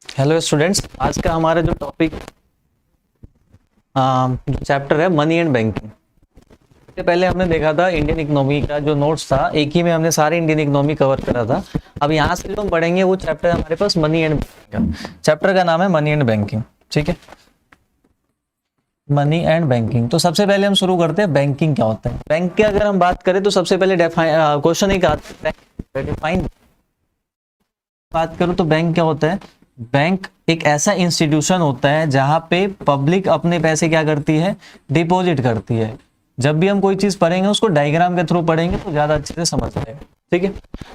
Hello students, आज का हमारा जो टॉपिक जो चैप्टर है मनी एंड बैंकिंग। इससे पहले हमने देखा था इंडियन इकोनॉमी का जो नोट्स था, एक ही में हमने सारी इंडियन इकोनॉमी कवर करा था। अब यहाँ से जो हम पढ़ेंगे वो चैप्टर हमारे पास मनी एंड बैंकिंग का। चैप्टर का नाम है मनी एंड बैंकिंग। ठीक है, मनी एंड बैंकिंग। तो सबसे पहले हम शुरू करते हैं बैंकिंग क्या होता है। बैंक की अगर हम बात करें तो सबसे पहले क्वेश्चन एक आता है डिफाइन। बात करूं तो बैंक क्या होता है। बैंक एक ऐसा इंस्टीट्यूशन होता है जहां पे पब्लिक अपने पैसे क्या करती है, डिपॉजिट करती है। जब भी हम कोई चीज पढ़ेंगे उसको डायग्राम के थ्रू पढ़ेंगे तो ज्यादा अच्छे से समझ आएगा। ठीक है,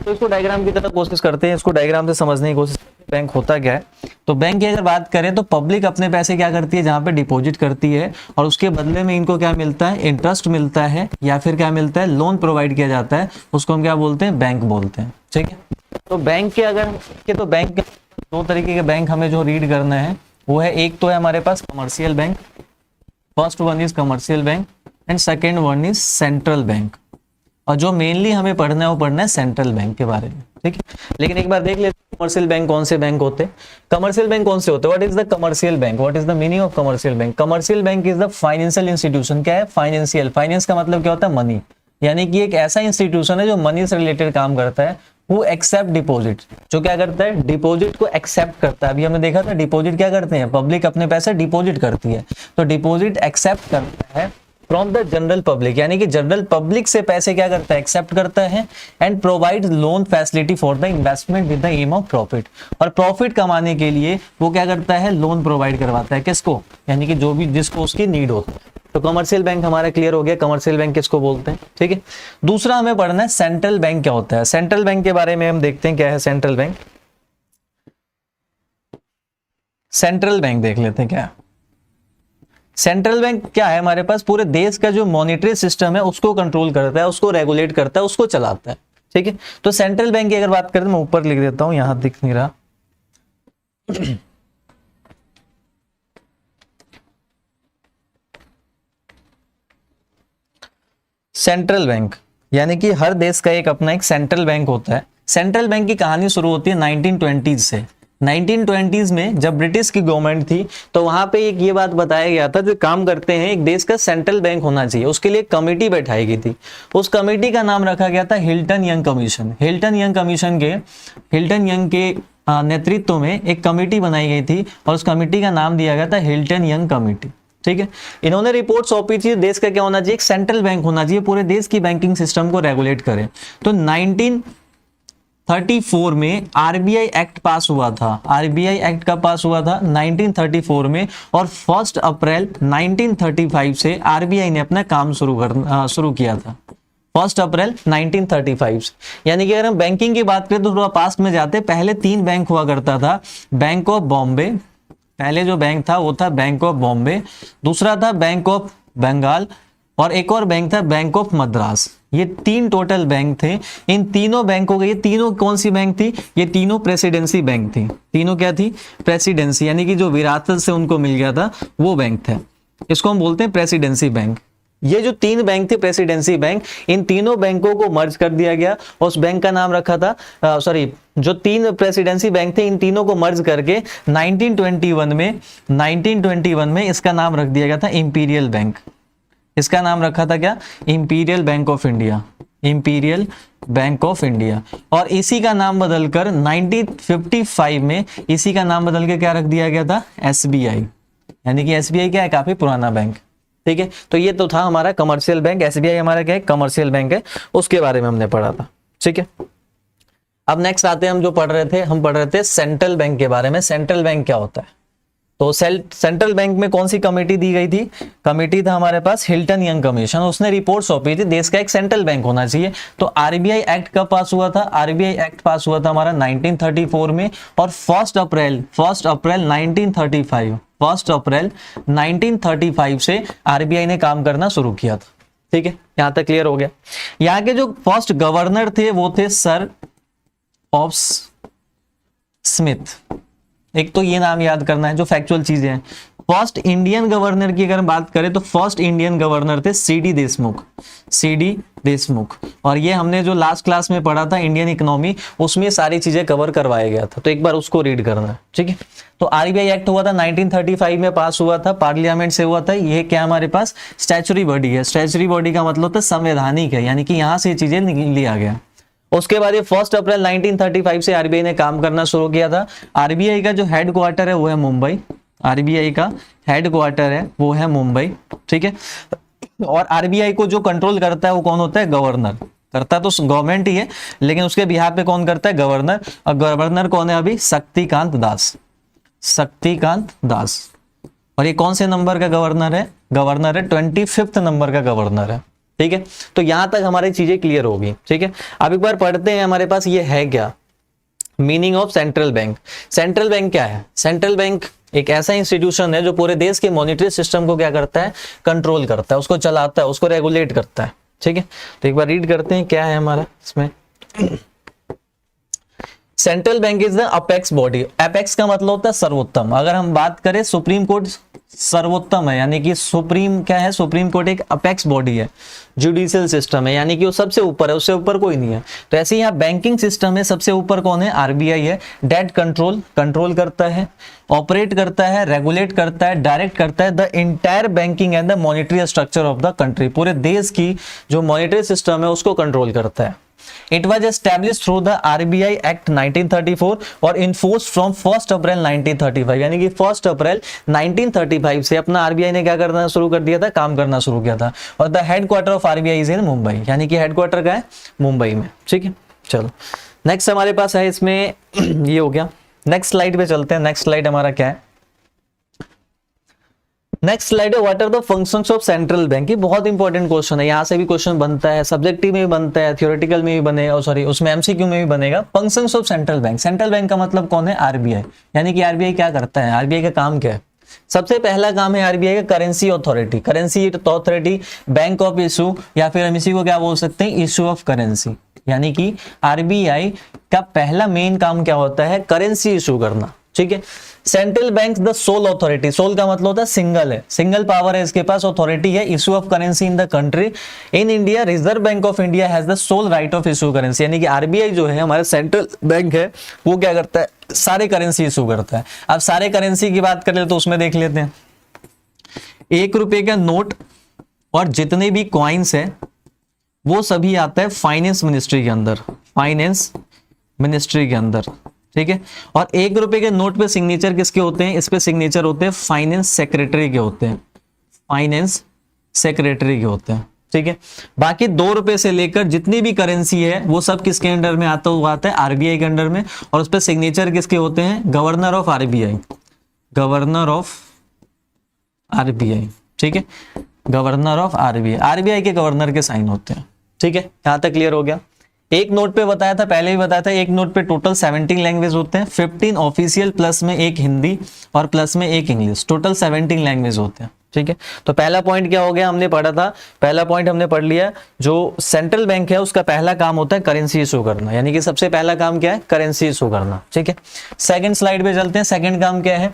तो इसको डायग्राम की तरह कोशिश करते हैं, इसको डायग्राम से समझने की कोशिश करते हैं। बैंक होता क्या है, तो बैंक की अगर बात करें तो पब्लिक अपने पैसे क्या करती है, जहां पे डिपॉजिट करती है और उसके बदले में इनको क्या मिलता है, इंटरेस्ट मिलता है या फिर क्या मिलता है, लोन प्रोवाइड किया जाता है। उसको हम क्या बोलते हैं, बैंक बोलते हैं। ठीक है, तो बैंक के अगर तो बैंक के दो तरीके के बैंक हमें जो रीड करना है वो है, एक तो है हमारे पास commercial bank. First one is commercial bank and second one is central bank. और जो मेनली हमें पढ़ना है वो पढ़ना है सेंट्रल बैंक के बारे में। ठीक है, लेकिन एक बार देख लेते हैं कमर्शियल बैंक कौन से बैंक होते हैं। कमर्शियल बैंक कौन से होते हैं, what is the commercial bank, what is the meaning of commercial bank. Commercial bank is the financial institution. क्या है फाइनेंशियल, फाइनेंस का मतलब क्या होता है, मनी। यानी कि एक ऐसा इंस्टीट्यूशन है जो मनी से रिलेटेड काम करता है। वो एक्सेप्ट डिपॉजिट, जो क्या करता है, डिपॉजिट को एक्सेप्ट करता है। अभी हमने देखा था डिपॉजिट क्या करते हैं, पब्लिक अपने पैसे डिपॉजिट करती है। तो डिपॉजिट एक्सेप्ट करता है फ्रॉम द जनरल पब्लिक, यानी कि जनरल पब्लिक से पैसे क्या करता है, एक्सेप्ट करता है। And provide loan facility for the investment with the aim of profit. और प्रॉफिट कमाने के लिए वो क्या करता है, लोन प्रोवाइड करवाता है। किसको, यानी कि जो भी जिसको उसकी नीड होती है। तो कमर्शियल बैंक हमारा क्लियर हो गया, कमर्शियल बैंक किसको बोलते हैं। ठीक है, दूसरा हमें पढ़ना है सेंट्रल बैंक क्या होता है। सेंट्रल बैंक के बारे में हम देखते हैं क्या है सेंट्रल बैंक। सेंट्रल बैंक देख लेते हैं क्या है। सेंट्रल बैंक क्या है, हमारे पास पूरे देश का जो मॉनेटरी सिस्टम है उसको कंट्रोल करता है, उसको रेगुलेट करता है, उसको चलाता है। ठीक है, तो सेंट्रल बैंक की अगर बात करें तो मैं ऊपर लिख देता हूं, यहां दिख नहीं रहा। सेंट्रल बैंक यानी कि हर देश का एक अपना एक सेंट्रल बैंक होता है। सेंट्रल बैंक की कहानी शुरू होती है 1920s से। 1920s में जब ब्रिटिश की गवर्नमेंट थी तो वहां पे एक ये बात बताया गया था, जो काम करते हैं एक देश का सेंट्रल बैंक होना चाहिए, उसके लिए एक कमेटी बैठाई गई थी। उस कमेटी का नाम रखा गया था Hilton young commission. Hilton young के नेतृत्व में एक कमेटी बनाई गई थी और उस कमेटी का नाम दिया गया था हिल्टन यंग कमेटी। ठीक है, इन्होंने रिपोर्ट सौंपी थी देश का क्या होना चाहिए, एक सेंट्रल बैंक होना चाहिए, पूरे देश की बैंकिंग सिस्टम को रेगुलेट करे। तो 1934 में आरबीआई एक्ट पास हुआ था। आरबीआई एक्ट कब पास हुआ था, 1934 में। और 1 अप्रैल 1935 से आरबीआई ने अपना काम शुरू किया था। 1 अप्रैल 1935 से। यानी कि अगर हम बैंकिंग की बात करें तो थोड़ा पास्ट में जाते, पहले 3 बैंक हुआ करता था। बैंक ऑफ बॉम्बे, पहले जो बैंक था वो था बैंक ऑफ बॉम्बे, दूसरा था बैंक ऑफ बंगाल और एक और बैंक था बैंक ऑफ मद्रास। ये 3 टोटल बैंक थे। इन तीनों बैंकों के, ये तीनों कौन सी बैंक थी, ये तीनों प्रेसिडेंसी बैंक थी। तीनों क्या थी, प्रेसिडेंसी, यानी कि जो विरासत से उनको मिल गया था वो बैंक थे। इसको हम बोलते हैं प्रेसिडेंसी बैंक। ये जो 3 बैंक थे प्रेसिडेंसी बैंक, इन तीनों बैंकों को मर्ज कर दिया गया और उस बैंक का नाम रखा था जो 3 प्रेसिडेंसी बैंक थे इन तीनों को मर्ज करके 1921 में इसका नाम रख दिया गया था इंपीरियल बैंक। इसका नाम रखा था क्या, imperial bank of India. Imperial bank of India. और इसी का नाम बदलकर 1955 में इसी का नाम बदल के क्या रख दिया गया था, एसबीआई। यानी कि एसबीआई क्या है, काफी पुराना बैंक। ठीक है, तो ये तो था हमारा कमर्शियल बैंक। एसबीआई हमारा क्या है, कमर्शियल बैंक है, उसके बारे में हमने पढ़ा था। ठीक है, अब नेक्स्ट आते हैं, हम पढ़ रहे थे सेंट्रल बैंक के बारे में। सेंट्रल बैंक क्या होता है, तो सेंट्रल बैंक में कौन सी कमेटी दी गई थी, कमेटी था हमारे पास हिल्टन यंग कमीशन। उसने रिपोर्ट सौंपी थी देश का एक सेंट्रल बैंक होना चाहिए। तो आरबीआई एक्ट कब पास हुआ था, आरबीआई एक्ट पास हुआ था हमारा 1934 में। और 1 अप्रैल 1935 से आरबीआई ने काम करना शुरू किया था। ठीक है, यहां तक क्लियर हो गया। यहाँ के जो फर्स्ट गवर्नर थे वो थे सर ऑफ स्मिथ। एक तो ये नाम याद करना है, जो फैक्चुअल चीजें हैं। फर्स्ट इंडियन गवर्नर की अगर हम बात करें तो फर्स्ट इंडियन गवर्नर थे सीडी देशमुख, सीडी देशमुख। और ये हमने जो लास्ट क्लास में पढ़ा था इंडियन इकोनॉमी, उसमें सारी चीजें कवर करवाया गया था, तो एक बार उसको रीड करना है, ठीक है। तो आरबीआई एक्ट हुआ था 1935 में, पास हुआ था, पार्लियामेंट से हुआ था। ये क्या हमारे पास स्टैच्यूटरी बॉडी है। स्टैच्यूटरी बॉडी का मतलब होता है संवैधानिक है, यानी कि यहां से ये चीजें लिया गया। उसके बाद ये 1 अप्रैल 1935 से आरबीआई ने काम करना शुरू किया था। आरबीआई का जो हेड क्वार्टर है वो है मुंबई, आरबीआई का हेड क्वार्टर है वो है मुंबई, ठीक है। और आरबीआई को जो कंट्रोल करता है वो कौन होता है? गवर्नर। करता तो गवर्नमेंट ही है, लेकिन उसके बिहाफ पे कौन करता है? गवर्नर। और गवर्नर कौन है अभी? शक्तिकांत दास, शक्तिकांत दास। और ये कौन से नंबर का गवर्नर है? गवर्नर है 25th नंबर का गवर्नर है, ठीक है। तो यहां तक हमारी चीजें क्लियर होगी, ठीक है। अब एक बार पढ़ते हैं हमारे पास ये है क्या, meaning of central bank. Central bank क्या है? सेंट्रल बैंक एक ऐसा इंस्टीट्यूशन है जो पूरे देश के मॉनेटरी सिस्टम को क्या करता है? कंट्रोल करता है, उसको चलाता है, उसको रेगुलेट करता है, ठीक है। तो एक बार रीड करते हैं क्या है हमारा इसमें। Central bank is the apex body. Apex का मतलब होता है सर्वोत्तम। अगर हम बात करें सुप्रीम कोर्ट सर्वोत्तम है, यानी कि सुप्रीम क्या है? सुप्रीम कोर्ट एक अपेक्स बॉडी है, जुडिशियल सिस्टम है, यानी कि वो सबसे ऊपर है, उससे ऊपर कोई नहीं है। तो ऐसे ही यहाँ बैंकिंग सिस्टम है, सबसे ऊपर कौन है? आरबीआई है। डेट कंट्रोल करता है, ऑपरेट करता है, रेगुलेट करता है, डायरेक्ट करता है the entire banking and the monetary structure of the country. पूरे देश की जो मॉनेटरी सिस्टम है उसको कंट्रोल करता है। It was established through the RBI Act 1934 और enforced from 1 अप्रैल 1935, यानी कि 1 अप्रैल 1935 से अपना आरबीआई ने क्या करना शुरू कर दिया था? काम करना शुरू किया था। और the headquarter of RBI is in Mumbai, यानी कि हेडक्वार्टर का है मुंबई में, ठीक है। चलो नेक्स्ट हमारे पास है इसमें ये हो गया। नेक्स्ट स्लाइड पे चलते हैं। नेक्स्ट स्लाइड हमारा क्या है? नेक्स्ट स्लाइड है what are the functions of central bank. ये बहुत इंपॉर्टेंट क्वेश्चन है, यहाँ से भी क्वेश्चन बनता है, सब्जेक्टिव में भी बनता है, थ्योरेटिकल में भी बनेगा, सॉरी उसमें एमसीक्यू में भी बनेगा। Functions of central bank. Central bank का मतलब कौन है? आरबीआई। यानी कि आरबीआई क्या करता है? आरबीआई का काम क्या है? सबसे पहला काम है आरबीआई का currency authority. Currency authority, bank of issue, या फिर हम इसी को क्या बोल सकते हैं? Issue of currency. यानी कि आरबीआई का पहला मेन काम क्या होता है? करेंसी इशू करना, ठीक है। Central bank the sole authority. Sole का मतलब होता है सिंगल है, सिंगल पावर है इसके पास, अथॉरिटी है issue of currency in the country. In India Reserve Bank of India has the sole right of issue currency. यानी कि आरबीआई जो है हमारा सेंट्रल बैंक है वो क्या करता है? सारे करेंसी इशू करता है। अब सारे करेंसी की बात करें तो उसमें देख लेते हैं। 1 रुपए का नोट और जितने भी कॉइन्स है वो सभी आता है फाइनेंस मिनिस्ट्री के अंदर, फाइनेंस मिनिस्ट्री के अंदर, ठीक है। और 1 रुपए के नोट पे सिग्नेचर किसके होते हैं? इस पे सिग्नेचर होते हैं फाइनेंस सेक्रेटरी के होते हैं, फाइनेंस सेक्रेटरी के होते हैं, ठीक है। बाकी 2 रुपए से लेकर जितनी भी करेंसी है वो सब किसके अंडर में आता हुआ आता है? आरबीआई के अंडर में। और उस पे सिग्नेचर किसके होते हैं? Governor of RBI, governor of RBI, ठीक है। गवर्नर ऑफ आरबीआई, आरबीआई के गवर्नर के साइन होते हैं, ठीक है। यहां तक क्लियर हो गया। एक नोट पे बताया था, पहले भी बताया था, एक नोट पे टोटल 17 लैंग्वेज होते हैं, 15 ऑफिशियल प्लस में एक हिंदी और प्लस में एक इंग्लिश, टोटल 17 लैंग्वेज होते हैं, ठीक है। तो पहला पॉइंट क्या हो गया? हमने पढ़ा था, पहला पॉइंट हमने पढ़ लिया, जो सेंट्रल बैंक है उसका पहला काम होता है करेंसी इशू करना, यानी कि सबसे पहला काम क्या है? करेंसी इशू करना, ठीक है। सेकंड स्लाइड पे चलते हैं। सेकंड काम क्या है?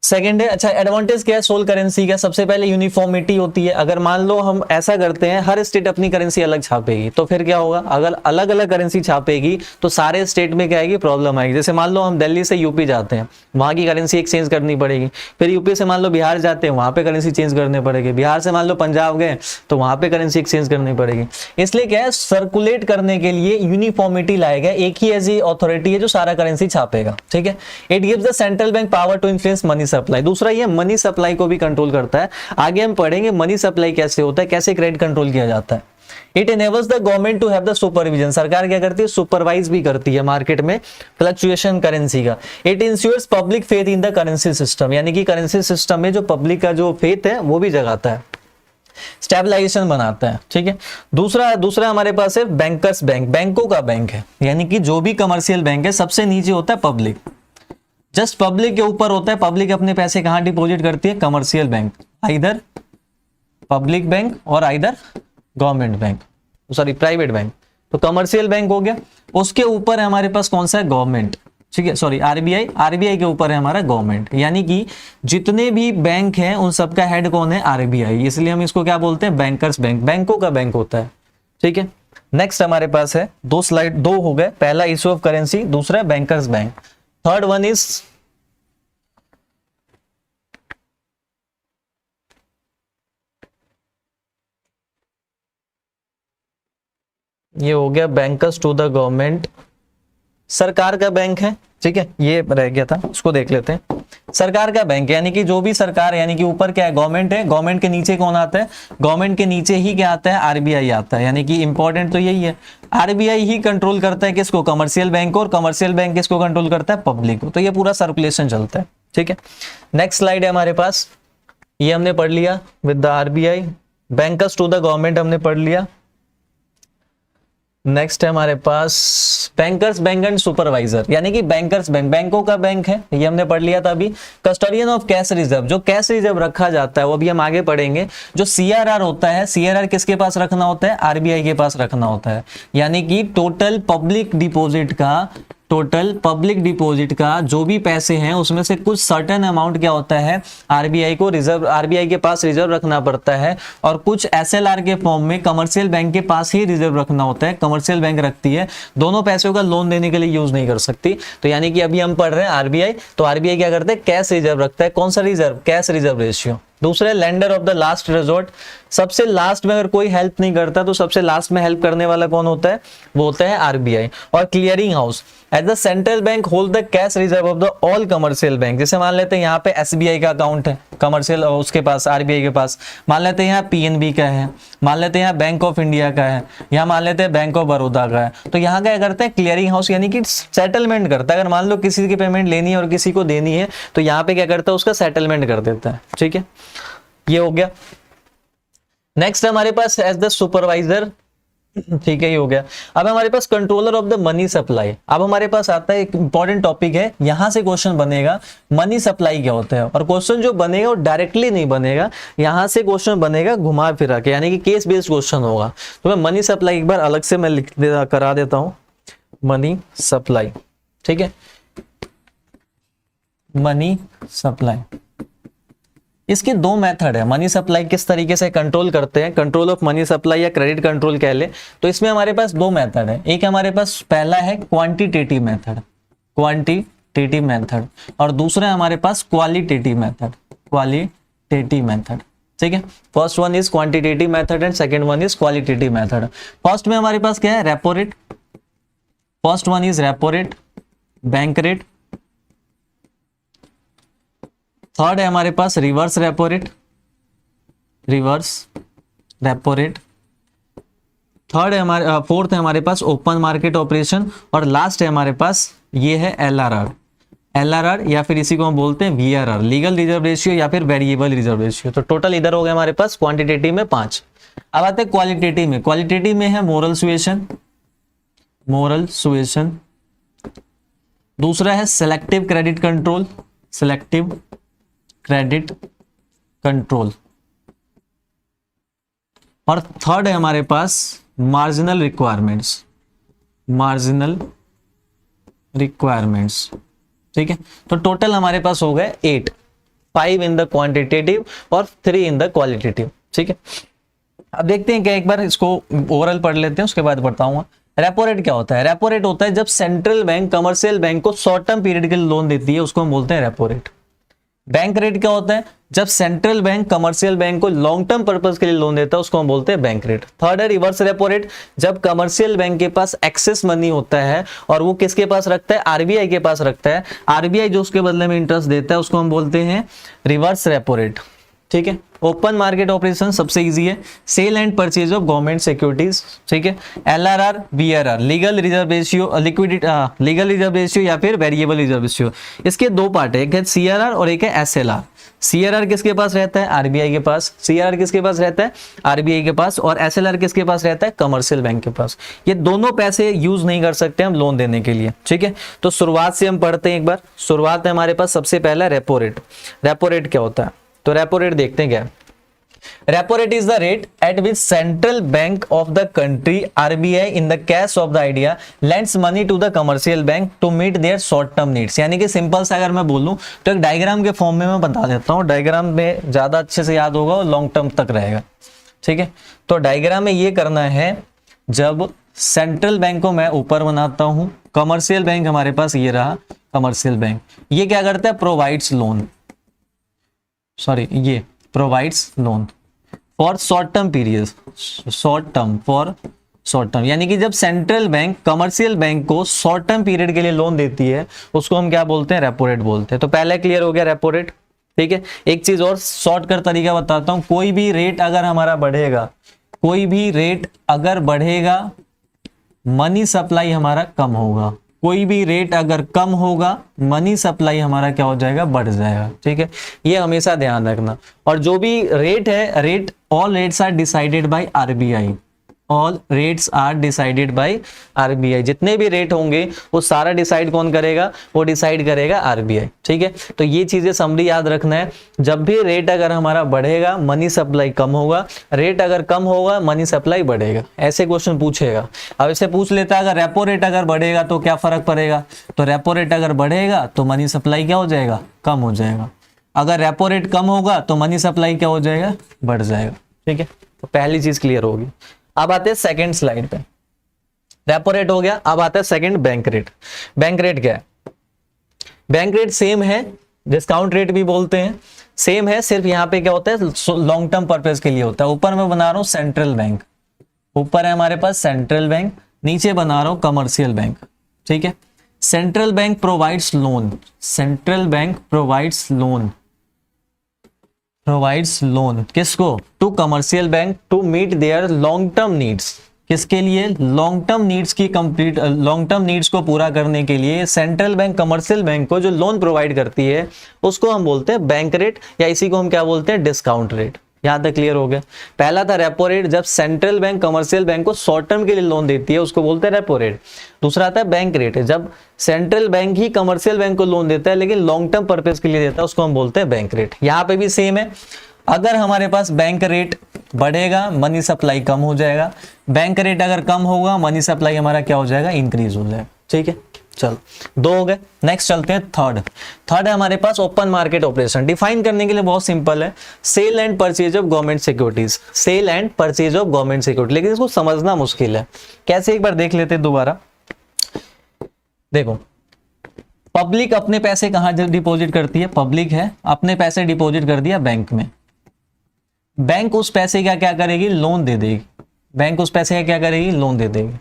सेकंड है, अच्छा एडवांटेज क्या है सोल करेंसी का? सबसे पहले यूनिफॉर्मिटी होती है। अगर मान लो हम ऐसा करते हैं हर स्टेट अपनी करेंसी अलग छापेगी तो फिर क्या होगा? अगर अलग अलग करेंसी छापेगी तो सारे स्टेट में क्या आएगी? प्रॉब्लम आएगी। जैसे मान लो हम दिल्ली से यूपी जाते हैं, वहां की करेंसी एक्सचेंज करनी पड़ेगी। फिर यूपी से मान लो बिहार जाते हैं, वहां पे करेंसी चेंज करनी पड़ेगी। बिहार से मान लो पंजाब गए तो वहां पे करेंसी एक्सचेंज करनी पड़ेगी। इसलिए क्या है? सर्कुलेट करने के लिए यूनिफॉर्मिटी लाएगा, एक ही ऐसी अथॉरिटी है जो सारा करेंसी छापेगा, ठीक है। It gives the central bank power to influence money supply. दूसरा ये मनी सप्लाई को भी कंट्रोल करता है। आगे हम पढ़ेंगे मनी सप्लाई कैसे होता है, कैसे क्रेडिट कंट्रोल किया जाता है। It enables the government to have the supervision. सरकार क्या करती है? सुपरवाइज भी करती है मार्केट में फ्लक्चुएशन करेंसी का। It insures public faith in the currency system, यानी कि करेंसी सिस्टम में जो पब्लिक का जो फेथ है वो भी जगाता है, स्टेबलाइजेशन बनाता है, ठीक है। दूसरा हमारे पास है बैंकर्स बैंक, बैंकों का बैंक है, यानी कि जो भी कमर्शियल बैंक है सबसे नीचे होता है पब्लिक, जस्ट पब्लिक के ऊपर होता है। पब्लिक अपने पैसे कहां डिपॉजिट करती है? Commercial bank, either public bank और either government bank, sorry private bank. तो कमर्शियल बैंक हो गया। उसके ऊपर है हमारे पास कौन सा है? गवर्नमेंट, ठीक है, सॉरी आरबीआई, आरबीआई के ऊपर है हमारा गवर्नमेंट, यानी कि जितने भी बैंक हैं उन सबका हेड कौन है, आरबीआई, इसलिए हम इसको क्या बोलते हैं, बैंकर्स बैंक, बैंकों का बैंक होता है। ठीक है, नेक्स्ट हमारे पास है दो स्लाइड, दो हो गए, पहला इशू ऑफ करेंसी, दूसरा bankers bank, third one is ये हो गया बैंकर्स टू द गवर्नमेंट, सरकार का बैंक है। ठीक है, ये रह गया था, उसको देख लेते हैं। सरकार का बैंक यानी कि जो भी सरकार, यानी कि ऊपर क्या है, गवर्नमेंट है, गवर्नमेंट के नीचे कौन आता है, गवर्नमेंट के नीचे ही क्या आता है, आरबीआई आता है, यानी कि इंपॉर्टेंट तो यही है, आरबीआई ही कंट्रोल करता है किसको, कमर्शियल बैंक को, और कमर्शियल बैंक किसको कंट्रोल करता है, पब्लिक को। तो ये पूरा सर्कुलेशन चलता है। ठीक है, नेक्स्ट स्लाइड है हमारे पास, ये हमने पढ़ लिया with the RBI, bankers to the government हमने पढ़ लिया। नेक्स्ट है हमारे पास बैंकर्स बैंक एंड सुपरवाइजर, यानी कि बैंकर्स बैंक, बैंकों का बैंक है, ये हमने पढ़ लिया था अभी। कस्टोडियन ऑफ कैश रिजर्व, जो कैश रिजर्व रखा जाता है वो भी हम आगे पढ़ेंगे। जो सीआरआर होता है, सीआरआर किसके पास रखना होता है, आरबीआई के पास रखना होता है, यानी कि टोटल पब्लिक डिपॉजिट का, टोटल पब्लिक डिपॉजिट का जो भी पैसे हैं उसमें से कुछ सर्टेन अमाउंट क्या होता है, आरबीआई को रिजर्व, आरबीआई के पास रिजर्व रखना पड़ता है, और कुछ एसएलआर के फॉर्म में कमर्शियल बैंक के पास ही रिजर्व रखना होता है, कमर्शियल बैंक रखती है, दोनों पैसों का लोन देने के लिए यूज नहीं कर सकती। तो यानी कि अभी हम पढ़ रहे हैं आरबीआई, तो आरबीआई क्या करते हैं, कैश रिजर्व रखता है, कौन सा रिजर्व, कैश रिजर्व रेशियो। दूसरे lender of the last resort, सबसे लास्ट में अगर कोई हेल्प नहीं करता तो सबसे लास्ट में हेल्प करने वाला कौन होता है, वो होता है आरबीआई। और clearing house, as the central bank hold the cash reserve of the all commercial bank. जैसे मान लेते हैं यहाँ पे एसबीआई का अकाउंट है कमर्शियल, उसके पास आरबीआई के पास, मान लेते हैं यहाँ पीएनबी का है, मान लेते हैं यहाँ बैंक ऑफ इंडिया का है, यहाँ मान लेते हैं बैंक ऑफ बड़ौदा का है। तो यहाँ क्या करते हैं, क्लियरिंग हाउस, यानी कि सेटलमेंट करता है। अगर मान लो किसी की पेमेंट लेनी है और किसी को देनी है तो यहाँ पे क्या करता है, उसका सेटलमेंट कर देता है। ठीक है, ये हो गया। नेक्स्ट हमारे पास एज द सुपरवाइजर, ठीक है, ये हो गया। अब हमारे पास controller of the money supply. अब हमारे पास आता है एक इंपॉर्टेंट टॉपिक है, यहां से क्वेश्चन बनेगा मनी सप्लाई क्या होता है, और क्वेश्चन जो बनेगा वो डायरेक्टली नहीं बनेगा, यहां से क्वेश्चन बनेगा घुमा फिरा के, यानी कि केस बेस्ड क्वेश्चन होगा। तो मैं मनी सप्लाई एक बार अलग से मैं करा देता हूं, मनी सप्लाई। ठीक है, मनी सप्लाई, इसके दो मेथड है। मनी सप्लाई किस तरीके से कंट्रोल करते हैं, कंट्रोल ऑफ मनी सप्लाई या क्रेडिट कंट्रोल कह ले, तो इसमें हमारे पास दो मेथड है। एक हमारे पास पहला है क्वांटिटेटिव मेथड, क्वांटिटेटिव मेथड, और दूसरा है हमारे पास क्वालिटेटिव मेथड, क्वालिटेटिव मेथड। ठीक है, first one is quantitative method and second one is qualitative method. First में हमारे पास क्या है, repo rate, first one is repo rate, bank rate. Third है हमारे पास reverse repo rate, reverse repo rate. Third है हमारे, फोर्थ है हमारे पास ओपन मार्केट ऑपरेशन, और लास्ट है हमारे पास ये है एलआरआर, एलआरआर या फिर इसी को हम बोलते हैं वीआरआर, लीगल रिजर्व रेशियो या फिर वेरिएबल रिजर्व रेशियो। तो टोटल इधर हो गया हमारे पास क्वांटिटेटिव में 5। अब आते हैं क्वालिटेटिव में। क्वालिटेटिव में है मोरल सुएशन, मोरल सुएशन। दूसरा है selective credit control, selective credit control. और थर्ड है हमारे पास मार्जिनल रिक्वायरमेंट्स, मार्जिनल रिक्वायरमेंट्स। ठीक है, तो टोटल हमारे पास हो गए 8, 5 इन द क्वांटिटेटिव और 3 इन द क्वालिटेटिव। ठीक है, अब देखते हैं क्या, एक बार इसको ओवरऑल पढ़ लेते हैं, उसके बाद बताऊंगा। रेपो रेट क्या होता है, रेपो रेट होता है जब सेंट्रल बैंक कमर्शियल बैंक को शॉर्ट टर्म पीरियड के लिए लोन देती है, उसको हम बोलते हैं रेपो रेट। बैंक रेट क्या होता है, जब सेंट्रल बैंक कमर्शियल बैंक को लॉन्ग टर्म पर्पस के लिए लोन देता है, उसको हम बोलते हैं बैंक रेट। थर्ड है रिवर्स रेपो रेट, जब कमर्शियल बैंक के पास एक्सेस मनी होता है और वो किसके पास रखता है, आरबीआई के पास रखता है, आरबीआई जो उसके बदले में इंटरेस्ट देता है उसको हम बोलते हैं रिवर्स रेपो रेट। ठीक है, ओपन मार्केट ऑपरेशन सबसे इजी है, sale and purchase of government securities. ठीक है, LRR, VRR, legal reserve ratio, liquidity, legal reserve ratio या फिर वेरिएबल रिजर्व रेशियो। इसके दो पार्ट है, एक है सीआरआर और एक है एसएलआर। सीआरआर किसके पास रहता है, आरबीआई के पास। सीआरआर किसके पास रहता है, आरबीआई के पास। और एसएलआर किसके पास रहता है, कमर्शियल बैंक के पास। ये दोनों पैसे यूज नहीं कर सकते हम लोन देने के लिए। ठीक है, तो शुरुआत से हम पढ़ते हैं एक बार। शुरुआत है हमारे पास सबसे पहला रेपो रेट। रेपो रेट क्या होता है, तो रेपो रेट देखते हैं क्या है। Repo rate is the rate at which central bank of the country RBI in the cash of the idea lends money to the commercial bank to meet their short term needs. यानी कि simple सा अगर मैं बोलूं तो एक diagram के form में मैं बता देता हूं, डायग्राम में ज्यादा अच्छे से याद होगा और लॉन्ग टर्म तक रहेगा। ठीक है, तो डायग्राम में ये करना है, जब सेंट्रल बैंक को मैं ऊपर बनाता हूं, कमर्शियल बैंक हमारे पास ये रहा, कमर्शियल बैंक ये क्या करता है, प्रोवाइड्स लोन, सॉरी ये provides loan for short term period, short term for short term. यानी कि जब सेंट्रल बैंक कमर्शियल बैंक को शॉर्ट टर्म पीरियड के लिए लोन देती है उसको हम क्या बोलते हैं, रेपो रेट बोलते हैं। तो पहले क्लियर हो गया रेपो रेट। ठीक है, एक चीज और शॉर्टकट तरीका बताता हूं, कोई भी रेट अगर हमारा बढ़ेगा, कोई भी रेट अगर बढ़ेगा मनी सप्लाई हमारा कम होगा, कोई भी रेट अगर कम होगा मनी सप्लाई हमारा क्या हो जाएगा, बढ़ जाएगा। ठीक है, ये हमेशा ध्यान रखना। और जो भी रेट है, rate all rates are decided by RBI, all rates are decided by RBI. जितने भी रेट होंगे वो सारा डिसाइड कौन करेगा, वो डिसाइड करेगा आरबीआई। ठीक है, तो ये चीजें समरी याद रखना है। जब भी रेट अगर हमारा बढ़ेगा मनी सप्लाई कम होगा, रेट अगर कम होगा मनी सप्लाई बढ़ेगा। ऐसे क्वेश्चन पूछेगा। अब इसे पूछ लेता है अगर रेपो रेट अगर बढ़ेगा तो क्या फर्क पड़ेगा, तो रेपो रेट अगर बढ़ेगा तो मनी सप्लाई क्या हो जाएगा, कम हो जाएगा। अगर रेपो रेट कम होगा तो मनी सप्लाई क्या हो जाएगा, बढ़ जाएगा। ठीक है, तो पहली चीज क्लियर होगी। अब आते हैं सेकंड स्लाइड पे, रेपो रेट हो गया। अब आता है second bank rate. Bank rate क्या है, बैंक रेट सेम है, डिस्काउंट रेट भी बोलते हैं, सेम है, सिर्फ यहाँ पे क्या होता है, लॉन्ग टर्म पर्पस के लिए होता है। ऊपर मैं बना रहा हूँ सेंट्रल बैंक, ऊपर है हमारे पास सेंट्रल बैंक, नीचे बना रहा हूँ कमर्शियल बैंक। ठीक है, central bank provides loan, central bank provides loan, provides loan किसको, to commercial bank to meet their long term needs. किसके लिए, लॉन्ग टर्म नीड्स की कंप्लीट, लॉन्ग टर्म नीड्स को पूरा करने के लिए सेंट्रल बैंक कमर्शियल बैंक को जो लोन प्रोवाइड करती है उसको हम बोलते हैं बैंक रेट, या इसी को हम क्या बोलते हैं, डिस्काउंट रेट। यहां तक क्लियर हो गया। पहला था रेपो रेट, जब सेंट्रल बैंक कमर्शियल बैंक को शॉर्ट टर्म के लिए लोन देती है उसको बोलते हैं रेपो रेट। दूसरा आता है बैंक रेट, जब सेंट्रल बैंक ही कमर्शियल बैंक को लोन देता है लेकिन लॉन्ग टर्म पर्पस के लिए देता है उसको हम बोलते हैं बैंक रेट। यहाँ पे भी सेम है, अगर हमारे पास बैंक रेट बढ़ेगा मनी सप्लाई कम हो जाएगा, बैंक रेट अगर कम होगा मनी सप्लाई हमारा क्या हो जाएगा, इंक्रीज हो जाएगा। ठीक है, चलो दो हो गए। नेक्स्ट चलते हैं थर्ड। थर्ड है हमारे पास ओपन मार्केट ऑपरेशन। डिफाइन करने के लिए बहुत सिंपल है, sale and purchase of government securities, sale and purchase of government security. लेकिन इसको समझना मुश्किल है, कैसे एक बार देख लेते हैं दोबारा। देखो, पब्लिक अपने पैसे कहां डिपॉजिट करती है, पब्लिक है अपने पैसे डिपॉजिट कर दिया बैंक में, बैंक उस पैसे का क्या करेगी, लोन दे देगी, बैंक उस पैसे का क्या करेगी, लोन दे देगी।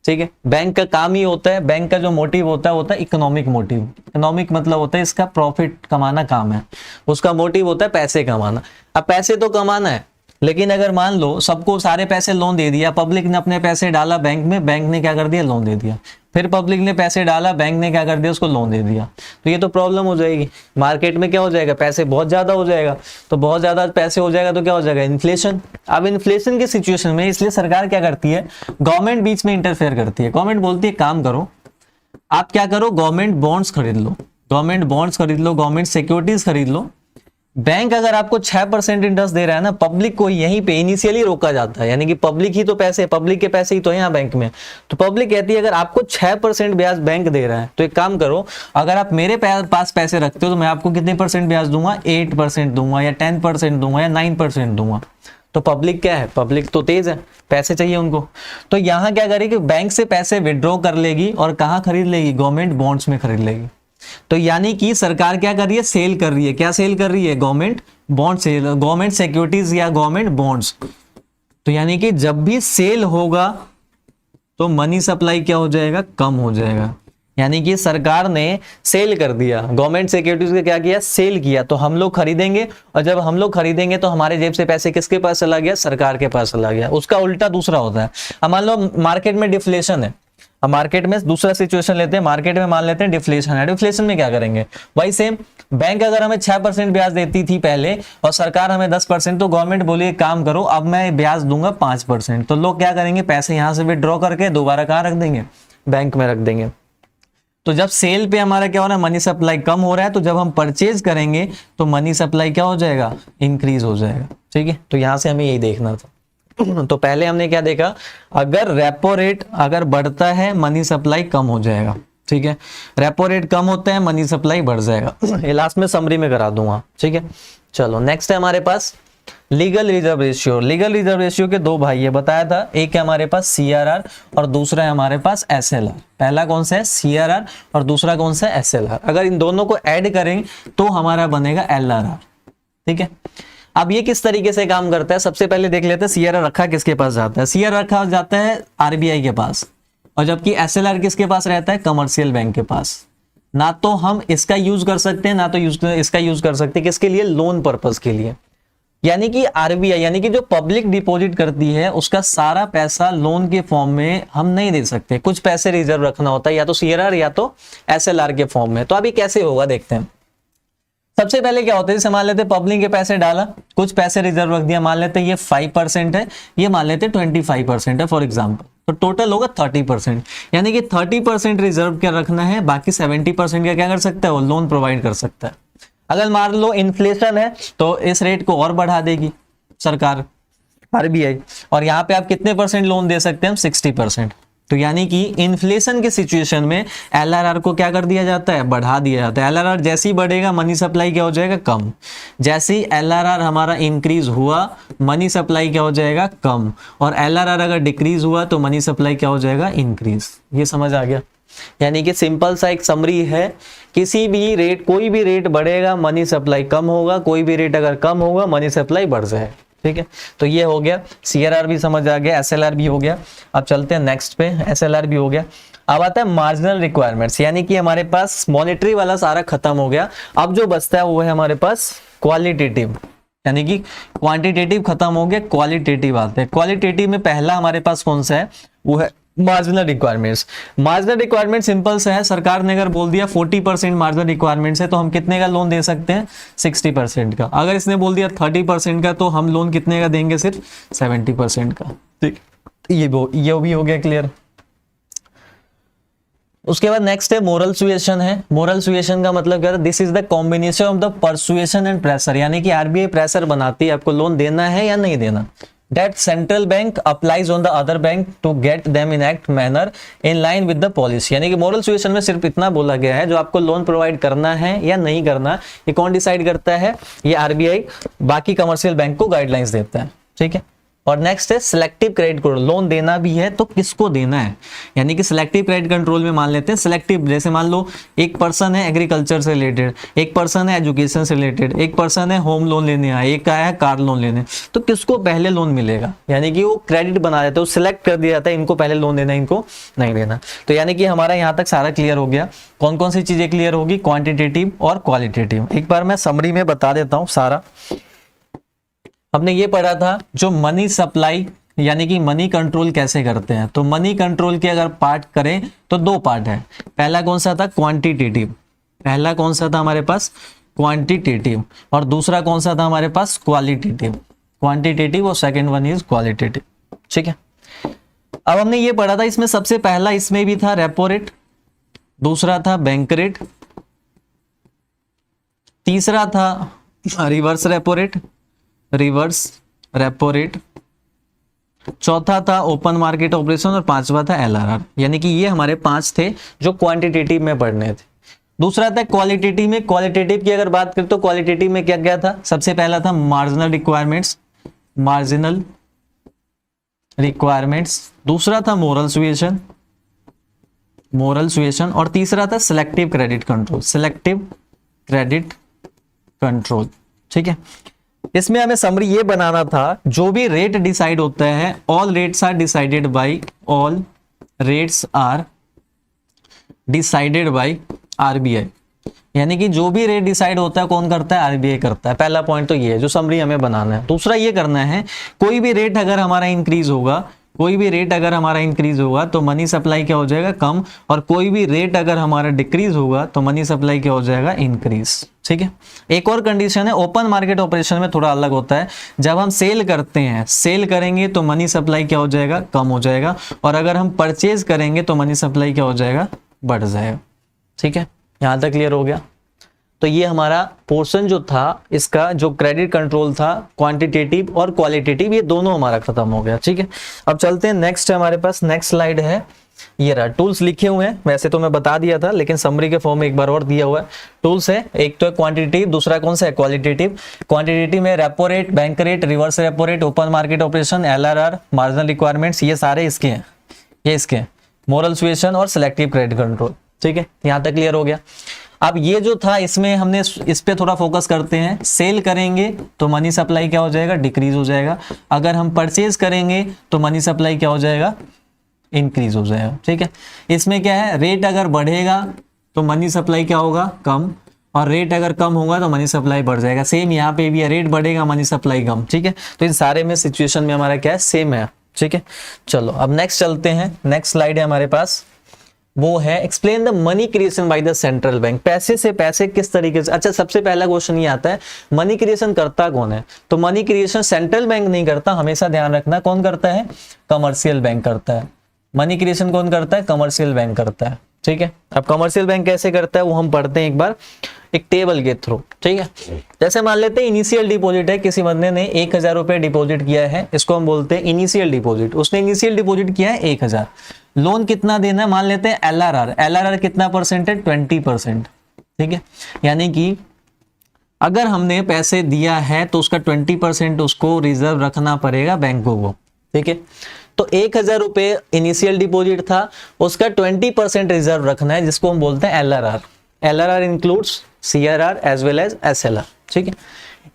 ठीक है, बैंक का काम ही होता है, बैंक का जो मोटिव होता है इकोनॉमिक मोटिव। इकोनॉमिक मतलब होता है इसका प्रॉफिट कमाना काम है, उसका मोटिव होता है पैसे कमाना। अब पैसे तो कमाना है, लेकिन अगर मान लो सबको सारे पैसे लोन दे दिया, पब्लिक ने अपने पैसे डाला बैंक में, बैंक ने क्या कर दिया, लोन दे दिया, फिर पब्लिक ने पैसे डाला, बैंक ने क्या कर दिया, उसको लोन दे दिया, तो ये तो प्रॉब्लम हो जाएगी। मार्केट में क्या हो जाएगा, पैसे बहुत ज्यादा हो जाएगा, तो बहुत ज्यादा पैसे हो जाएगा तो क्या हो जाएगा, इन्फ्लेशन। अब इन्फ्लेशन की सिचुएशन में इसलिए सरकार क्या करती है, गवर्नमेंट बीच में इंटरफेयर करती है। गवर्नमेंट बोलती है काम करो, आप क्या करो, गवर्नमेंट बॉन्ड्स खरीद लो, गवर्नमेंट बॉन्ड्स खरीद लो, गवर्नमेंट सिक्योरिटीज खरीद लो। बैंक अगर आपको 6% इंटरेस्ट दे रहा है ना, पब्लिक को यहीं पे इनिशियली रोका जाता है, यानी कि पब्लिक ही तो पैसे, पब्लिक के पैसे ही तो है यहाँ बैंक में, तो पब्लिक कहती है अगर आपको 6% ब्याज बैंक दे रहा है तो एक काम करो, अगर आप मेरे पास पैसे रखते हो तो मैं आपको कितने परसेंट ब्याज दूंगा, 8% दूंगा या 10% दूंगा या 9% दूंगा। तो पब्लिक क्या है, पब्लिक तो तेज है, पैसे चाहिए उनको, तो यहाँ क्या करेगी, बैंक से पैसे विड्रॉ कर लेगी और कहाँ खरीद लेगी, गवर्नमेंट बॉन्ड्स में खरीद लेगी। तो यानी कि सरकार क्या कर रही है, सेल कर रही है, क्या सेल कर रही है, government bond sell, government securities या गवर्नमेंट बॉन्ड्स। तो यानी कि जब भी सेल होगा तो मनी सप्लाई क्या हो जाएगा, कम हो जाएगा। यानी कि सरकार ने सेल कर दिया, गवर्नमेंट सिक्योरिटीज का क्या किया, सेल किया, तो हम लोग खरीदेंगे, और जब हम लोग खरीदेंगे तो हमारे जेब से पैसे किसके पास चला गया, सरकार के पास चला गया। उसका उल्टा दूसरा होता है। अब मान लो मार्केट में डिफ्लेशन है, अब मार्केट में दूसरा सिचुएशन लेते हैं, मार्केट में मान लेते हैं डिफ्लेशन है, डिफ्लेशन में क्या करेंगे, वही सेम, बैंक अगर हमें 6% ब्याज देती थी पहले और सरकार हमें 10%, तो गवर्नमेंट बोली एक काम करो अब मैं ब्याज दूंगा 5%, तो लोग क्या करेंगे, पैसे यहां से विड्रॉ करके दोबारा कहां रख देंगे, बैंक में रख देंगे। तो जब सेल पे हमारा क्या हो रहा है, मनी सप्लाई कम हो रहा है, तो जब हम परचेज करेंगे तो मनी सप्लाई क्या हो जाएगा, इंक्रीज हो जाएगा। ठीक है, तो यहां से हमें यही देखना था। तो पहले हमने क्या देखा, अगर रेपो रेट अगर बढ़ता है मनी सप्लाई कम हो जाएगा, ठीक है, रेपो रेट कम होता है मनी सप्लाई बढ़ जाएगा। ये लास्ट में समरी में करा दूंगा, ठीक है। चलो नेक्स्ट है हमारे पास legal reserve ratio. Legal reserve ratio के दो भाई है बताया था, एक है हमारे पास सीआरआर और दूसरा है हमारे पास एसएलआर। पहला कौन सा है सीआरआर और दूसरा कौन सा है एसएलआर। अगर इन दोनों को ऐड करेंगे तो हमारा बनेगा एलआरआर, ठीक है। अब ये किस तरीके से काम करता है, सबसे पहले देख लेते हैं सीआरआर रखा किसके पास जाता है। सीआरआर रखा जाता है आरबीआई के पास, और जबकि एसएलआर किसके पास रहता है, कमर्शियल बैंक के पास। ना तो हम इसका यूज कर सकते हैं ना तो इसका यूज कर सकते हैं, किसके लिए, लोन पर्पस के लिए। यानी कि आरबीआई यानी कि जो पब्लिक डिपॉजिट करती है उसका सारा पैसा लोन के फॉर्म में हम नहीं दे सकते, कुछ पैसे रिजर्व रखना होता है, या तो सीआरआर या तो एसएलआर के फॉर्म में। तो अभी कैसे होगा देखते हैं। सबसे पहले क्या होता है, जैसे मान लेते पब्लिक के पैसे डाला, कुछ पैसे रिजर्व रख दिया, मान लेते ये 5% है, ये मान लेते 25% है फॉर एग्जाम्पल, तो टोटल होगा 30%। यानी कि 30% रिजर्व क्या रखना है, बाकी 70% का क्या कर सकता है, वो लोन प्रोवाइड कर सकता है। अगर मान लो इन्फ्लेशन है तो इस रेट को और बढ़ा देगी सरकार आरबीआई, और यहाँ पे आप कितने परसेंट लोन दे सकते हैं, हम 60%। तो यानी कि इन्फ्लेशन के सिचुएशन में एलआरआर को क्या कर दिया जाता है, बढ़ा दिया जाता है। एलआरआर जैसे ही बढ़ेगा मनी सप्लाई क्या हो जाएगा, कम। जैसे ही एलआरआर हमारा इंक्रीज हुआ मनी सप्लाई क्या हो जाएगा, कम। और एलआरआर अगर डिक्रीज हुआ तो मनी सप्लाई क्या हो जाएगा, इंक्रीज। ये समझ आ गया। यानी कि सिंपल सा एक समरी है, किसी भी रेट कोई भी रेट बढ़ेगा मनी सप्लाई कम होगा, कोई भी रेट अगर कम होगा मनी सप्लाई बढ़ जाए, ठीक है। तो ये हो गया, सीआरआर भी समझ आ गया, एसएलआर भी हो गया। अब चलते हैं नेक्स्ट पे, एसएलआर भी हो गया। अब आता है मार्जिनल रिक्वायरमेंट्स, यानी कि हमारे पास मॉनेटरी वाला सारा खत्म हो गया। अब जो बचता है वो है हमारे पास क्वालिटेटिव, यानी कि क्वांटिटेटिव खत्म हो गया, क्वालिटेटिव आते हैं। क्वालिटेटिव में पहला हमारे पास कौन सा है, वो है marginal requirements. Marginal requirement simple सा है, सरकार ने अगर बोल दिया 40% मार्जिनल रिक्वायरमेंट्स है तो हम कितने का लोन दे सकते हैं, 60% का। अगर इसने बोल दिया 30% का तो हम लोन कितने का देंगे, सिर्फ 70% का, ठीक। ये भी हो गया क्लियर। उसके बाद नेक्स्ट है मोरल सुएशन है। मोरल सुएशन का मतलब क्या है, this is the combination of the persuasion and pressure, यानी कि आरबीआई प्रेशर बनाती है आपको लोन देना है या नहीं देना। That central bank applies on the other bank to get them in act manner in line with the policy। यानी कि मोरल सुएशन में सिर्फ इतना बोला गया है, जो आपको लोन प्रोवाइड करना है या नहीं करना ये कौन डिसाइड करता है, ये आरबीआई बाकी कमर्शियल बैंक को गाइडलाइंस देता है, ठीक है। और नेक्स्ट है सिलेक्टिव क्रेडिट कंट्रोल, लोन देना भी है तो किसको देना है। यानी कि सिलेक्टिव क्रेडिट कंट्रोल में मान लेते हैं सिलेक्टिव, जैसे मान लो एक पर्सन है एग्रीकल्चर से रिलेटेड, एक पर्सन है एजुकेशन से रिलेटेड, एक पर्सन है होम लोन लेने आया, एक आया है कार लोन लेने, तो किसको पहले लोन मिलेगा। यानी कि वो क्रेडिट बना देता है, वो सिलेक्ट कर दिया जाता है इनको पहले लोन देना, इनको नहीं देना। तो यानी कि हमारा यहाँ तक सारा क्लियर हो गया। कौन कौन सी चीजें क्लियर होगी, क्वांटिटेटिव और क्वालिटेटिव। एक बार मैं समरी में बता देता हूँ सारा। हमने ये पढ़ा था जो मनी सप्लाई यानी कि मनी कंट्रोल कैसे करते हैं। तो मनी कंट्रोल के अगर पार्ट करें तो दो पार्ट है। पहला कौन सा था, क्वांटिटेटिव। पहला कौन सा था हमारे पास, क्वांटिटेटिव। और दूसरा कौन सा था हमारे पास, क्वालिटेटिव। क्वांटिटेटिव और सेकंड वन इज क्वालिटेटिव, ठीक है। अब हमने ये पढ़ा था, इसमें सबसे पहला इसमें भी था रेपो रेट, दूसरा था बैंक रेट, तीसरा था reverse repo rate, reverse repo rate, चौथा था ओपन मार्केट ऑपरेशन और पांचवा था एलआरआर। यानी कि ये हमारे 5 थे जो क्वांटिटेटिव में पढ़ने थे। दूसरा था क्वालिटेटिव में। क्वालिटेटिव की अगर बात करें तो क्वालिटेटिव में क्या क्या था, सबसे पहला था मार्जिनल रिक्वायरमेंट्स, मार्जिनल रिक्वायरमेंट्स। दूसरा था मोरल सुएशन, मोरल सुएशन। और तीसरा था selective credit control, selective credit control, ठीक है। इसमें हमें समरी ये बनाना था, जो भी रेट डिसाइड होता है, all rates are decided by, all rates are decided by RBI. यानी कि जो भी रेट डिसाइड होता है कौन करता है, आरबीआई करता है। पहला पॉइंट तो ये है जो समरी हमें बनाना है। दूसरा ये करना है, कोई भी रेट अगर हमारा इंक्रीज होगा, कोई भी रेट अगर हमारा इंक्रीज होगा तो मनी सप्लाई क्या हो जाएगा, कम। और कोई भी रेट अगर हमारा डिक्रीज होगा तो मनी सप्लाई क्या हो जाएगा, इंक्रीज, ठीक है। एक और कंडीशन है, ओपन मार्केट ऑपरेशन में थोड़ा अलग होता है। जब हम सेल करते हैं, सेल करेंगे तो मनी सप्लाई क्या हो जाएगा, कम हो जाएगा। और अगर हम परचेज करेंगे तो मनी सप्लाई क्या हो जाएगा, बढ़ जाएगा, ठीक है। यहां तक क्लियर हो गया। तो ये हमारा पोर्शन जो था इसका, जो क्रेडिट कंट्रोल था, क्वांटिटेटिव और क्वालिटेटिव, ये दोनों हमारा खत्म हो गया। ठीक है, अब चलते हैं नेक्स्ट है हमारे पास, नेक्स्ट स्लाइड है, ये रहा। टूल्स लिखे हुए हैं, वैसे तो मैं बता दिया था लेकिन समरी के फॉर्म में एक बार और दिया हुआ है। टूल्स है, एक तो है क्वांटिटेटिव, दूसरा कौन सा है, क्वालिटेटिव। क्वांटिटेटिव में repo rate, bank rate, reverse repo rate, open market operation, LRR, marginal requirements, ये सारे इसके हैं, ये इसके हैं, मोरल सुएशन और सिलेक्टिव क्रेडिट कंट्रोल। ठीक है, यहां तक क्लियर हो गया। अब ये जो था इसमें हमने इस पे थोड़ा फोकस करते हैं। सेल करेंगे तो मनी सप्लाई क्या हो जाएगा, डिक्रीज हो जाएगा। अगर हम परचेज करेंगे तो मनी सप्लाई क्या हो जाएगा, इंक्रीज हो जाएगा। ठीक है, इसमें क्या है, रेट अगर बढ़ेगा तो मनी सप्लाई क्या होगा, कम, और रेट अगर कम होगा तो मनी सप्लाई बढ़ जाएगा। सेम यहाँ पे भी है, रेट बढ़ेगा मनी सप्लाई कम। ठीक है, तो इन सारे में सिचुएशन में हमारा क्या है, सेम है। ठीक है, चलो अब नेक्स्ट चलते हैं। नेक्स्ट स्लाइड है हमारे पास, वो है explain the money creation by the central bank. पैसे से पैसे किस तरीके से, अच्छा सबसे पहला क्वेश्चन ये आता है मनी क्रिएशन करता कौन है। तो मनी क्रिएशन सेंट्रल बैंक नहीं करता, हमेशा ध्यान रखना, कौन करता है, कमर्शियल बैंक करता है। मनी क्रिएशन कौन करता है, कमर्शियल बैंक करता है। ठीक है, अब कमर्शियल बैंक कैसे करता है वो हम पढ़ते हैं एक बार एक टेबल के थ्रू। ठीक है, जैसे मान लेते हैं इनिशियल डिपॉजिट है, किसी बंदे ने 1000 रुपए डिपॉजिट किया है, इसको हम बोलते हैं इनिशियल डिपॉजिट। उसने इनिशियल डिपॉजिट किया है 1000, लोन कितना देना है, मान लेते हैं एलआरआर, एलआरआर कितना परसेंट है, 20%। ठीक है, यानी कि अगर हमने पैसे दिया है तो उसका 20% उसको रिजर्व रखना पड़ेगा बैंकों को। ठीक है, तो 1000 रुपए इनिशियल डिपॉजिट था, उसका 20% रिजर्व रखना है, जिसको हम बोलते हैं LRR. LRR includes CRR as well as SLR. ठीक है,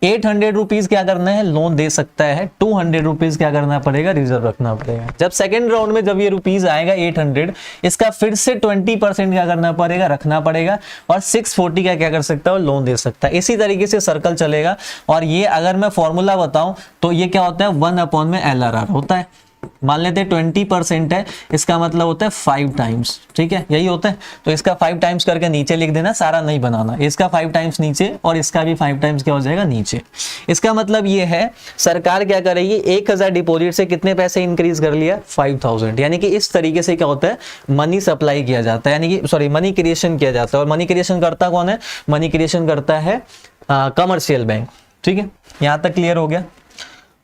800 रुपीज क्या करना है, लोन दे सकता है, 200 रुपीज क्या करना पड़ेगा, रिजर्व रखना पड़ेगा। जब सेकंड राउंड में जब ये रुपीज आएगा 800, इसका फिर से 20% क्या करना पड़ेगा, रखना पड़ेगा, और 640 का क्या कर सकता है, लोन दे सकता है। इसी तरीके से सर्कल चलेगा। और ये अगर मैं फॉर्मूला बताऊं तो ये क्या होता है, 1 में एलआरआर होता है। मान लेते हैं 20% है, इसका मतलब होता है 5 टाइम्स। ठीक है, यही होता है। तो इसका 5 टाइम्स करके नीचे लिख देना, सारा नहीं बनाना, इसका 5 टाइम्स नीचे और इसका भी 5 टाइम्स क्या हो जाएगा, नीचे। इसका मतलब ये है सरकार क्या करेगी, 1000 डिपॉजिट से कितने पैसे इंक्रीज कर लिया, 5000। यानी कि इस तरीके से क्या होता है, मनी सप्लाई किया जाता है, यानी कि सॉरी मनी क्रिएशन किया जाता है। और मनी क्रिएशन करता कौन है, मनी क्रिएशन करता है कमर्शियल बैंक। ठीक है, यहां तक क्लियर हो गया।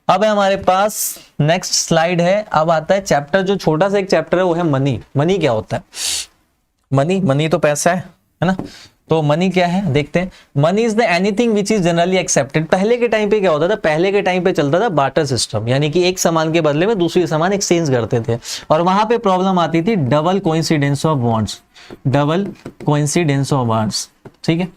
अब है हमारे पास नेक्स्ट स्लाइड है, अब आता है चैप्टर, जो छोटा सा एक चैप्टर है वो है मनी। मनी क्या होता है, मनी तो पैसा है ना। तो मनी क्या है देखते हैं। Money is the anything which is generally accepted. पहले के टाइम पे क्या होता था, पहले के टाइम पे चलता था बार्टर सिस्टम, यानी कि एक सामान के बदले में दूसरी सामान एक्सचेंज करते थे। और वहां पे प्रॉब्लम आती थी double coincidence of bonds, double coincidence of bonds. ठीक है,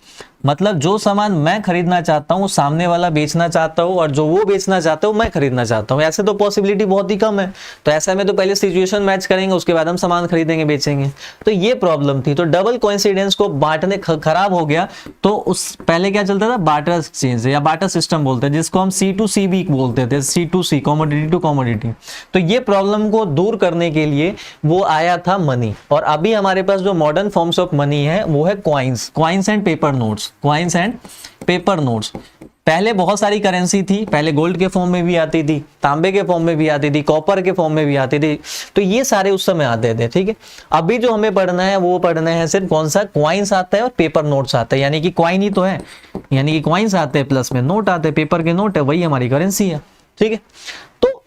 मतलब जो सामान मैं खरीदना चाहता हूँ सामने वाला बेचना चाहता हूँ, और जो वो बेचना चाहता हूँ मैं खरीदना चाहता हूँ। ऐसे तो पॉसिबिलिटी बहुत ही कम है। तो ऐसा में तो पहले सिचुएशन मैच करेंगे, उसके बाद हम सामान खरीदेंगे बेचेंगे। तो ये प्रॉब्लम थी। तो डबल कोइंसिडेंस को बांटने खराब हो गया। तो उस पहले क्या चलता था, बार्टर एक्सचेंज या बार्टर सिस्टम बोलते हैं, जिसको हम C2C भी बोलते थे, C2C, कमोडिटी टू कमोडिटी। तो ये प्रॉब्लम को दूर करने के लिए वो आया था मनी। और अभी हमारे पास जो मॉडर्न फॉर्म्स ऑफ मनी है वो है coins, coins and paper notes, coins and paper notes. पहले बहुत सारी करेंसी थी, पहले गोल्ड के फॉर्म में भी आती थी, तांबे के फॉर्म में भी आती थी, कॉपर के फॉर्म में भी आती थी। तो ये सारे उस समय आते थे। ठीक है, अभी जो हमें पढ़ना है वो पढ़ना है सिर्फ कौन सा, कॉइन्स आता है और पेपर नोट्स आता है। यानी कि कॉइन ही तो है, यानी कि कॉइन्स आते हैं प्लस में नोट आते हैं, पेपर के नोट है, वही हमारी करेंसी है। ठीक है, तो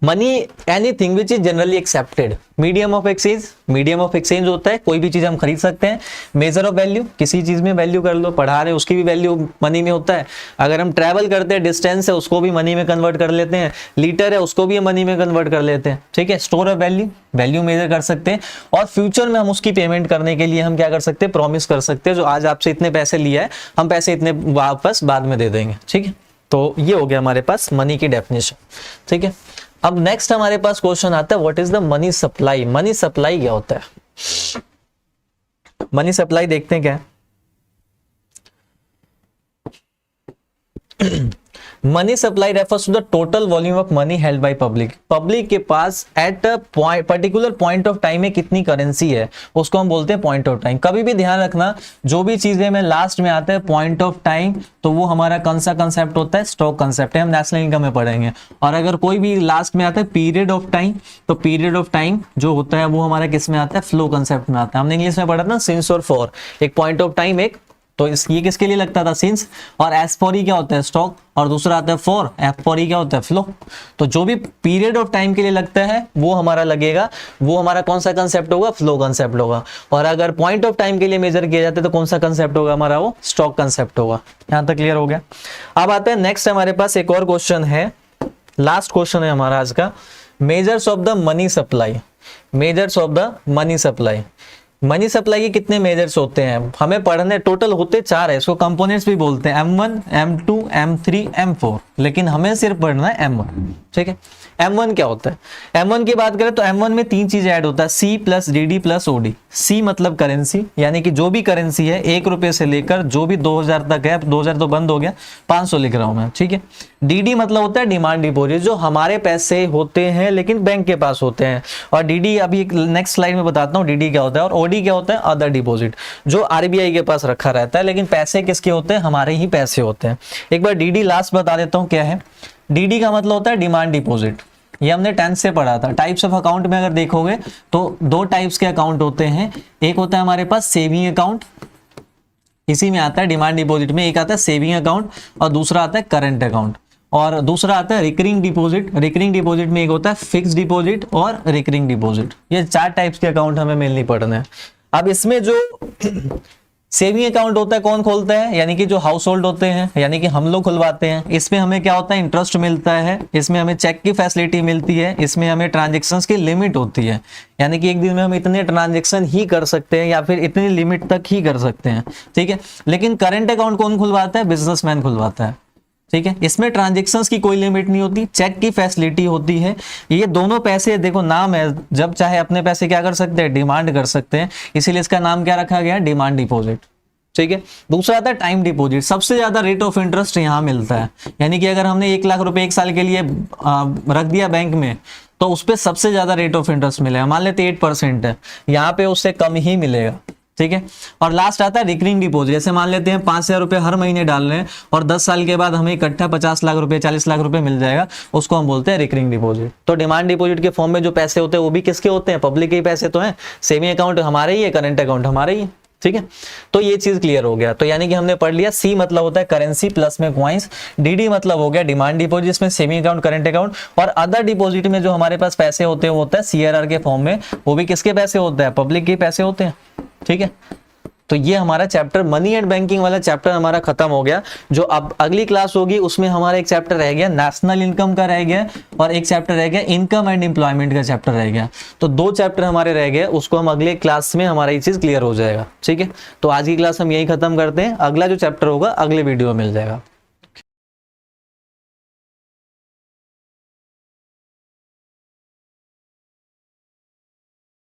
money anything which is generally accepted. Medium of exchange, medium of exchange होता है, कोई भी चीज हम खरीद सकते हैं। मेजर ऑफ वैल्यू, किसी चीज में वैल्यू कर लो, पढ़ा रहे उसकी भी वैल्यू मनी में होता है। अगर हम ट्रैवल करते हैं, डिस्टेंस है उसको भी मनी में कन्वर्ट कर लेते हैं। लीटर है उसको भी मनी में कन्वर्ट कर लेते हैं। ठीक है, store of value, value major कर सकते हैं। और फ्यूचर में हम उसकी पेमेंट करने के लिए हम क्या कर सकते हैं, प्रॉमिस कर सकते हैं, जो आज आपसे इतने पैसे लिया है हम पैसे इतने वापस बाद में दे देंगे। ठीक है, तो ये हो गया हमारे पास मनी की डेफिनेशन। ठीक है, अब नेक्स्ट हमारे पास क्वेश्चन आता है what is the money supply. Money supply क्या होता है, मनी सप्लाई देखते हैं क्या है। Money supply refers to the total volume of money held by public. Public के पास at a particular point of time में कितनी करेंसी है, उसको हम बोलते हैं पॉइंट ऑफ टाइम। कभी भी ध्यान रखना, जो भी चीजें में लास्ट में आते हैं पॉइंट ऑफ टाइम, तो वो हमारा कौन सा कंसेप्ट होता है, स्टॉक कंसेप्ट है, हम नेशनल इनकम में पढ़ेंगे। और अगर कोई भी लास्ट में आता है पीरियड ऑफ टाइम, तो पीरियड ऑफ टाइम जो होता है वो हमारा किस में आता है, फ्लो कंसेप्ट में आता है। हमने इंग्लिश में पढ़ा था सिंस और फॉर, एक पॉइंट ऑफ टाइम, एक तो ये किसके लिए लगता था, सिंस, और एस फॉर ई क्या होता है, स्टॉक, और दूसरा आता है फॉर, एफ फॉर ई क्या होता है, फ्लो। तो जो भी पीरियड ऑफ टाइम के लिए लगता है वो हमारा लगेगा, वो हमारा कौन सा कंसेप्ट होगा, फ्लो कंसेप्ट होगा। और अगर पॉइंट ऑफ टाइम के लिए मेजर किया जाता है तो कौन सा कंसेप्ट होगा हमारा, वो स्टॉक कंसेप्ट होगा। यहां तक क्लियर हो गया। अब आते हैं नेक्स्ट, हमारे पास एक और क्वेश्चन है, लास्ट क्वेश्चन है हमारा आज का, measures of the money supply. Measures of the money supply, money supply के कितने मेजर्स होते हैं हमें पढ़ने, टोटल होते 4 है, इसको कंपोनेंट्स भी बोलते हैं, M1, M2, M3, M4, लेकिन हमें सिर्फ पढ़ना है M1, ठीक है। M1 क्या होता है, M1 की बात करें तो M1 में 3 चीजें ऐड होता है, C plus DD plus OD। C मतलब करेंसी, यानी कि जो भी करेंसी है 1 रुपए से लेकर जो भी 2000 तक है, 2000 तो बंद हो गया, 500 लिख रहा हूं मैं, ठीक है। DD मतलब होता है डिमांड डिपॉजिट, जो हमारे पैसे होते हैं लेकिन बैंक के पास होते हैं, और DD अभी नेक्स्ट स्लाइड में बताता हूँ DD क्या होता है। और OD क्या होता है, अदर डिपॉजिट, जो RBI के पास रखा रहता है लेकिन पैसे किसके होते हैं, हमारे ही पैसे होते हैं। एक बार DD लास्ट बता देता हूँ क्या है। DD का मतलब होता है डिमांड डिपॉजिट, ये हमने 10th से पढ़ा था। टाइप्स ऑफ अकाउंट में अगर देखोगे तो 2 टाइप्स के अकाउंट होते हैं, एक होता है हमारे पास सेविंग अकाउंट, इसी में आता है डिमांड डिपॉजिट में, एक आता है सेविंग अकाउंट और दूसरा आता है करंट अकाउंट, और दूसरा आता है रिकरिंग डिपॉजिट। रिकरिंग डिपॉजिट में एक होता है फिक्स डिपॉजिट और रिकरिंग डिपॉजिट। ये 4 टाइप्स के अकाउंट हमें मेनली पढ़ने हैं। अब इसमें जो सेविंग अकाउंट होता है कौन खोलता है, यानी कि जो हाउस होल्ड होते हैं, यानी कि हम लोग खुलवाते हैं। इसमें हमें क्या होता है, इंटरेस्ट मिलता है, इसमें हमें चेक की फैसिलिटी मिलती है, इसमें हमें ट्रांजेक्शन्स की लिमिट होती है, यानी कि एक दिन में हम इतने ट्रांजेक्शन ही कर सकते हैं या फिर इतनी लिमिट तक ही कर सकते हैं, ठीक है। लेकिन करंट अकाउंट कौन खुलवाता है, बिजनेसमैन खुलवाता है, ठीक है। इसमें ट्रांजेक्शन्स की कोई लिमिट नहीं होती, चेक की फैसिलिटी होती है। ये दोनों पैसे, देखो नाम है, जब चाहे अपने पैसे क्या कर सकते हैं, डिमांड कर सकते हैं, इसीलिए इसका नाम क्या रखा गया, डिमांड डिपॉजिट, ठीक है। दूसरा आता है टाइम डिपॉजिट, सबसे ज्यादा रेट ऑफ इंटरेस्ट यहाँ मिलता है, यानी कि अगर हमने 1 लाख रुपए 1 साल के लिए रख दिया बैंक में तो उस पर सबसे ज्यादा रेट ऑफ इंटरेस्ट मिलेगा, मान लेते 8% है, यहाँ पे उससे कम ही मिलेगा, ठीक है। और लास्ट आता है रिकरिंग डिपॉजिट, जैसे मान लेते हैं 5000 रुपए हर महीने डाल रहे हैं और 10 साल के बाद हमें इकट्ठा 50 लाख रुपए 40 लाख रुपए मिल जाएगा, उसको हम बोलते हैं रिकरिंग डिपॉजिट। तो डिमांड डिपॉजिट के फॉर्म में जो पैसे होते हैं वो भी किसके होते हैं, पब्लिक के ही पैसे तो हैं। सेविंग अकाउंट हमारे ही है, करंट अकाउंट हमारे ही है, ठीक है। तो ये चीज क्लियर हो गया। तो यानी कि हमने पढ़ लिया, C मतलब होता है करेंसी प्लस में कॉइंस, DD मतलब हो गया डिमांड डिपॉजिट, इसमें सेविंग अकाउंट, करंट अकाउंट, और अदर डिपॉजिट में जो हमारे पास पैसे होते हैं वो होता है CRR के फॉर्म में, वो भी किसके पैसे होते हैं, पब्लिक के पैसे होते हैं, ठीक है। तो ये हमारा चैप्टर मनी एंड बैंकिंग वाला चैप्टर हमारा खत्म हो गया। जो अब अगली क्लास होगी उसमें हमारा एक चैप्टर रह गया नेशनल इनकम का रह गया, और एक चैप्टर रह गया इनकम एंड एम्प्लॉयमेंट का चैप्टर रह गया। तो 2 चैप्टर हमारे रह गए, उसको हम अगले क्लास में हमारा ये चीज क्लियर हो जाएगा, ठीक है। तो आज की क्लास हम यही खत्म करते हैं, अगला जो चैप्टर होगा अगले वीडियो में मिल जाएगा।